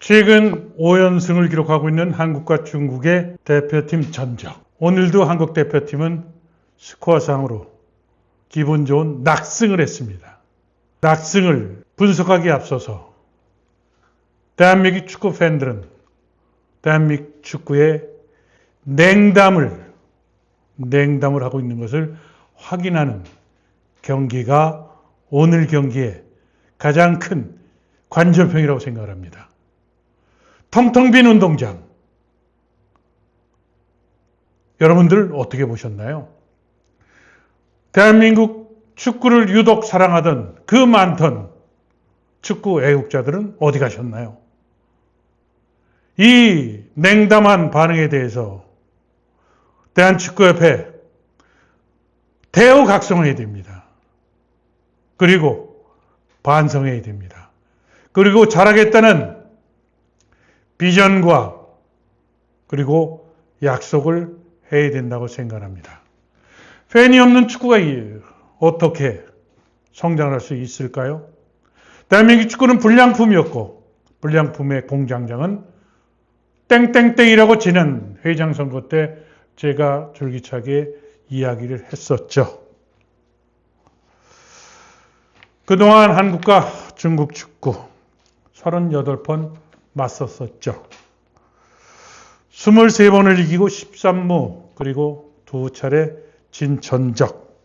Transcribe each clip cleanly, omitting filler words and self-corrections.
최근 5연승을 기록하고 있는 한국과 중국의 대표팀 전적. 오늘도 한국 대표팀은 스코어상으로 기분 좋은 낙승을 했습니다. 낙승을 분석하기에 앞서서 대한민국 축구 팬들은 대한민국 축구의 냉담을 하고 있는 것을 확인하는 경기가 오늘 경기의 가장 큰 관전평이라고 생각을 합니다. 텅텅 빈 운동장. 여러분들 어떻게 보셨나요? 대한민국 축구를 유독 사랑하던 그 많던 축구 애국자들은 어디 가셨나요? 이 냉담한 반응에 대해서 대한축구협회 대우각성해야 됩니다. 그리고 반성해야 됩니다. 그리고 잘하겠다는 비전과 그리고 약속을 해야 된다고 생각합니다. 팬이 없는 축구가 어떻게 성장할 수 있을까요? 대한민국 축구는 불량품이었고 불량품의 공장장은 땡땡땡이라고 지난 회장 선거 때 제가 줄기차게 이야기를 했었죠. 그동안 한국과 중국 축구 38번 맞섰었죠. 23번을 이기고 13무 그리고 2차례 진 전적.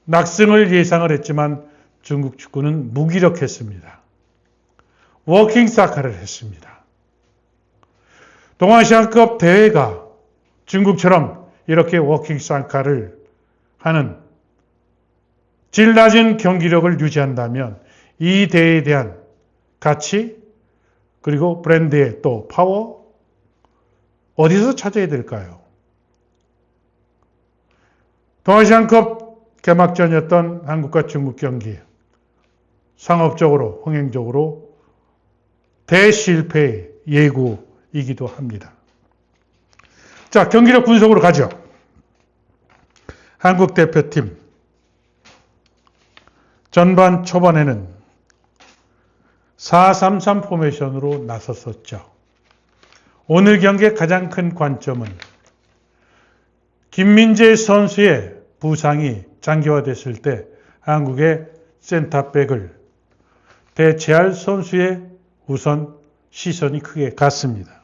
낙승을 예상을 했지만 중국 축구는 무기력했습니다. 워킹 사카를 했습니다. 동아시안컵 대회가 중국처럼 이렇게 워킹 사카를 하는 질 낮은 경기력을 유지한다면 이 대회에 대한 가치 그리고 브랜드의 또 파워 어디서 찾아야 될까요? 동아시안컵 개막전이었던 한국과 중국 경기 상업적으로 흥행적으로 대실패의 예고이기도 합니다. 자, 경기력 분석으로 가죠. 한국 대표팀 전반 초반에는 4-3-3 포메이션으로 나섰었죠. 오늘 경기의 가장 큰 관점은 김민재 선수의 부상이 장기화됐을 때 한국의 센터백을 대체할 선수의 우선 시선이 크게 갔습니다.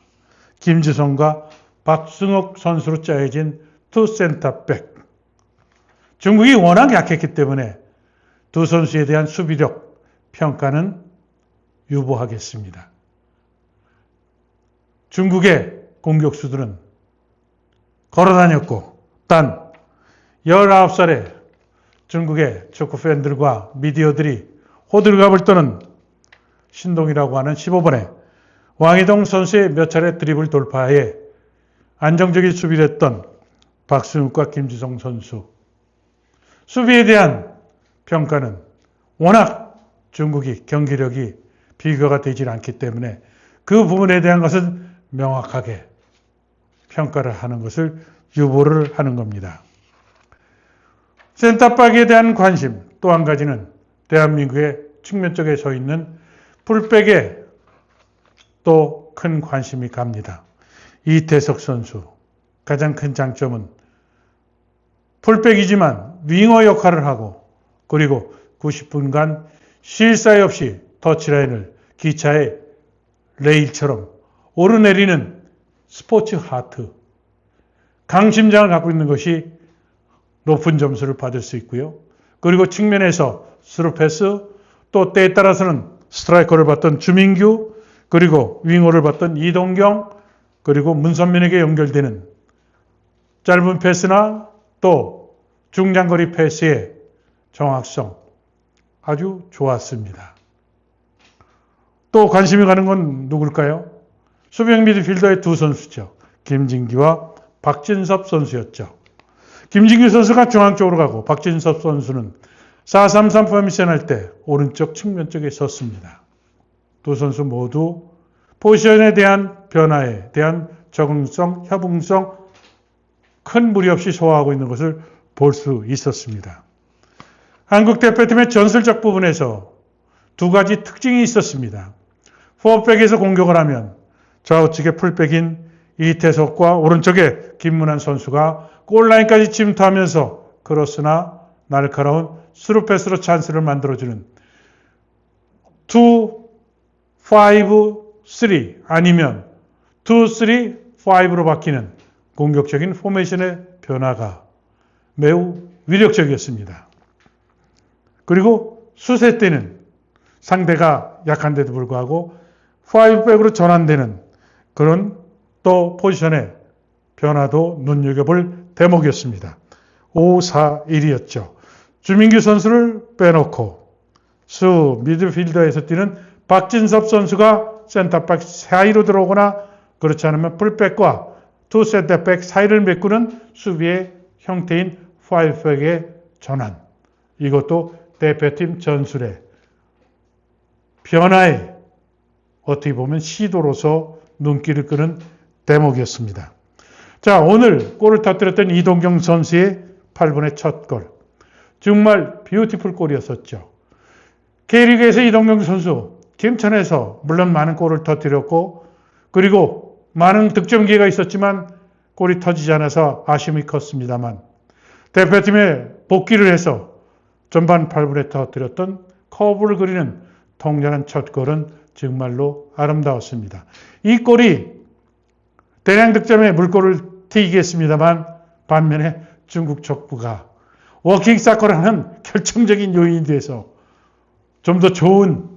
김지성과 박승욱 선수로 짜여진 투 센터백. 중국이 워낙 약했기 때문에 두 선수에 대한 수비력 평가는 유보하겠습니다. 중국의 공격수들은 걸어다녔고 단 19살의 중국의 축구 팬들과 미디어들이 호들갑을 떠는 신동이라고 하는 15번에 왕이동 선수의 몇 차례 드리블 돌파에 안정적인 수비를 했던 박승욱과 김지성 선수. 수비에 대한 평가는 워낙 중국이 경기력이 비교가 되질 않기 때문에 그 부분에 대한 것은 명확하게 평가를 하는 것을 유보를 하는 겁니다. 센터백에 대한 관심 또 한 가지는 대한민국의 측면 쪽에 서 있는 풀백에 또 큰 관심이 갑니다. 이태석 선수 가장 큰 장점은 풀백이지만 윙어 역할을 하고 그리고 90분간 쉴 사이 없이 터치라인을 기차의 레일처럼 오르내리는 스포츠 하트, 강심장을 갖고 있는 것이 높은 점수를 받을 수 있고요. 그리고 측면에서 스루 패스, 또 때에 따라서는 스트라이커를 봤던 주민규, 그리고 윙어를 봤던 이동경, 그리고 문선민에게 연결되는 짧은 패스나 또 중장거리 패스의 정확성 아주 좋았습니다. 또 관심이 가는 건 누굴까요? 수비형 미드필더의 두 선수죠. 김진기와 박진섭 선수였죠. 김진기 선수가 중앙 쪽으로 가고 박진섭 선수는 4-3-3 포메이션 할 때 오른쪽 측면 쪽에 섰습니다. 두 선수 모두 포지션에 대한 변화에 대한 적응성, 협응성 큰 무리 없이 소화하고 있는 것을 볼 수 있었습니다. 한국 대표팀의 전술적 부분에서 두 가지 특징이 있었습니다. 포백에서 공격을 하면 좌우측에 풀백인 이태석과 오른쪽에 김문환 선수가 골라인까지 침투하면서 크로스나 날카로운 스루패스로 찬스를 만들어주는 2-5-3 아니면 2-3-5로 바뀌는 공격적인 포메이션의 변화가 매우 위력적이었습니다. 그리고 수세 때는 상대가 약한데도 불구하고 5백으로 전환되는 그런 또 포지션의 변화도 눈여겨볼 대목이었습니다. 5-4-1이었죠. 주민규 선수를 빼놓고 미드필더에서 뛰는 박진섭 선수가 센터백 사이로 들어오거나 그렇지 않으면 풀백과 투 센터백 사이를 메꾸는 수비의 형태인 5백의 전환. 이것도 대표팀 전술의 변화에 어떻게 보면 시도로서 눈길을 끄는 대목이었습니다. 자, 오늘 골을 터뜨렸던 이동경 선수의 8분의 첫 골. 정말 뷰티풀 골이었었죠. K리그에서 이동경 선수 김천에서 물론 많은 골을 터뜨렸고 그리고 많은 득점 기회가 있었지만 골이 터지지 않아서 아쉬움이 컸습니다만 대표팀에 복귀를 해서 전반 8분에 터뜨렸던 커브를 그리는 통렬한 첫 골은 정말로 아름다웠습니다. 이 골이 대량 득점에 물꼬를 튀기게 했습니다만 반면에 중국 족부가 워킹 사커를 하는 결정적인 요인이 돼서 좀 더 좋은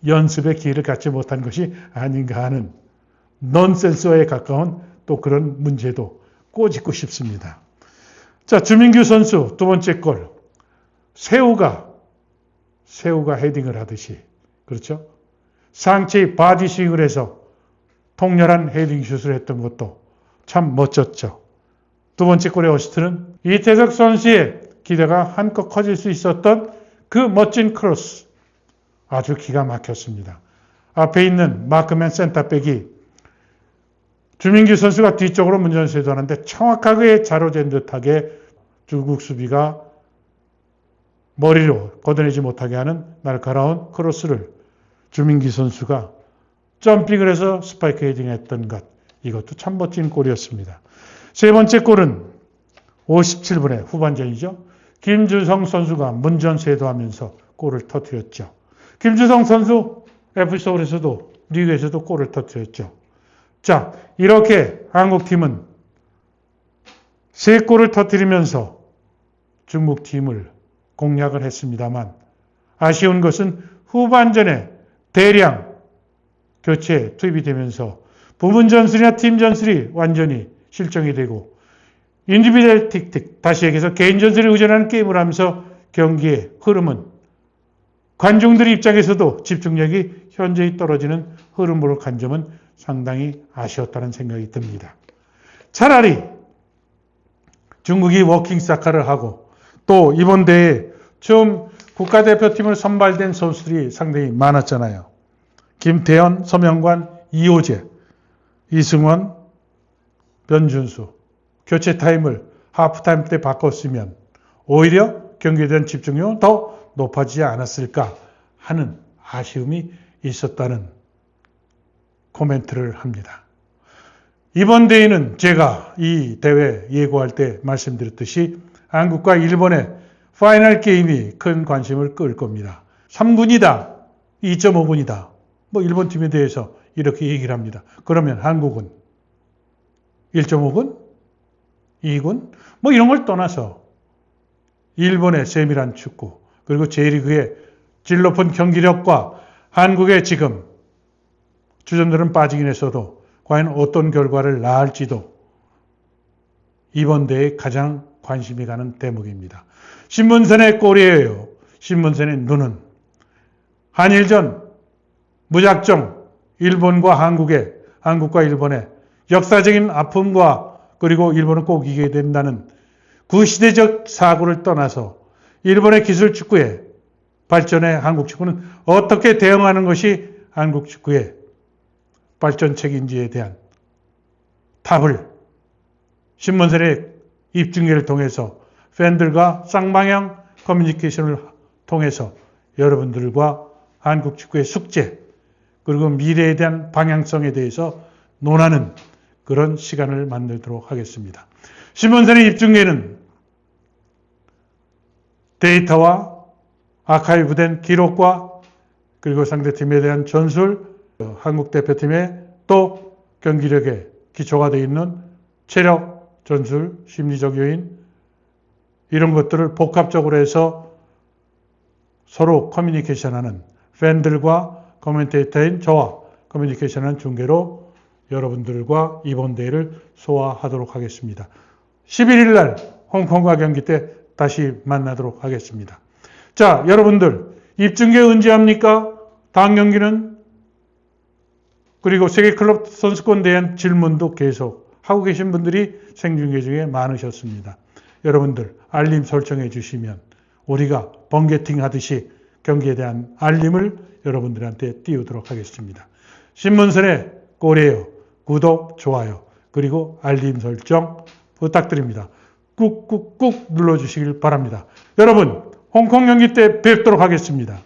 연습의 기회를 갖지 못한 것이 아닌가 하는 넌센스에 가까운 또 그런 문제도 꼬집고 싶습니다. 자, 주민규 선수 두 번째 골. 새우가 헤딩을 하듯이, 그렇죠? 상체에 바디 스윙을 해서 통렬한 헤딩 슛을 했던 것도 참 멋졌죠. 두 번째 골의 어시스트는 이태석 선수의 기대가 한껏 커질 수 있었던 그 멋진 크로스. 아주 기가 막혔습니다. 앞에 있는 마크맨 센터백이 주민규 선수가 뒤쪽으로 문전세도 하는데 정확하게 자로잰 듯하게 중국 수비가 머리로 걷어내지 못하게 하는 날카로운 크로스를 주민규 선수가 점핑을 해서 스파이크 헤딩했던 것. 이것도 참 멋진 골이었습니다. 세 번째 골은 57분의 후반전이죠. 김주성 선수가 문전세도하면서 골을 터뜨렸죠. 김주성 선수 FC서울에서도 리그에서도 골을 터뜨렸죠. 자, 이렇게 한국팀은 3골을 터뜨리면서 중국팀을 공략을 했습니다만 아쉬운 것은 후반전에 대량 교체 투입이 되면서 부분 전술이나 팀 전술이 완전히 실종이 되고 인디비dual 틱틱, 다시 얘기해서 개인 전술에 의존하는 게임을 하면서 경기의 흐름은 관중들 입장에서도 집중력이 현저히 떨어지는 흐름으로 간 점은 상당히 아쉬웠다는 생각이 듭니다. 차라리 중국이 워킹 사카를 하고 또 이번 대회에 처음 국가대표팀을 선발된 선수들이 상당히 많았잖아요. 김태현, 서명관, 이호재, 이승원, 변준수. 교체 타임을 하프타임 때 바꿨으면 오히려 경기에 대한 집중력은 더 높아지지 않았을까 하는 아쉬움이 있었다는 코멘트를 합니다. 이번 대회는 제가 이 대회 예고할 때 말씀드렸듯이 한국과 일본의 파이널 게임이 큰 관심을 끌 겁니다. 3분이다, 2.5분이다. 뭐 일본 팀에 대해서 이렇게 얘기를 합니다. 그러면 한국은 1.5분? 2군? 뭐 이런 걸 떠나서 일본의 세밀한 축구 그리고 J리그의 질 높은 경기력과 한국의 지금 주전들은 빠지긴 했어도 과연 어떤 결과를 낳을지도 이번 대회에 가장 관심이 가는 대목입니다. 신문선의 꼴이에요. 신문선의 눈은 한일전 무작정 일본과 한국과 일본의 역사적인 아픔과 그리고 일본은 꼭 이겨야 된다는 그 시대적 사고를 떠나서 일본의 기술 축구의 발전에 한국 축구는 어떻게 대응하는 것이 한국 축구의 발전책인지에 대한 답을 신문선의 입중계를 통해서 팬들과 쌍방향 커뮤니케이션을 통해서 여러분들과 한국 축구의 숙제 그리고 미래에 대한 방향성에 대해서 논하는 그런 시간을 만들도록 하겠습니다. 신문선의 입중계는 데이터와 아카이브된 기록과 그리고 상대팀에 대한 전술, 한국 대표팀의 또 경기력에 기초가 되어 있는 체력, 전술, 심리적 요인 이런 것들을 복합적으로 해서 서로 커뮤니케이션하는 팬들과 코멘테이터인 저와 커뮤니케이션하는 중계로 여러분들과 이번 대회를 소화하도록 하겠습니다. 11일 날 홍콩과 경기 때 다시 만나도록 하겠습니다. 자, 여러분들 입중계 언제 합니까? 다음 경기는 그리고 세계클럽 선수권 대한 질문도 계속 하고 계신 분들이 생중계 중에 많으셨습니다. 여러분들 알림 설정해 주시면 우리가 번개팅 하듯이 경기에 대한 알림을 여러분들한테 띄우도록 하겠습니다. 신문선의 꼬리에요. 구독, 좋아요, 그리고 알림 설정 부탁드립니다. 꾹꾹꾹 눌러주시길 바랍니다. 여러분, 홍콩 경기 때 뵙도록 하겠습니다.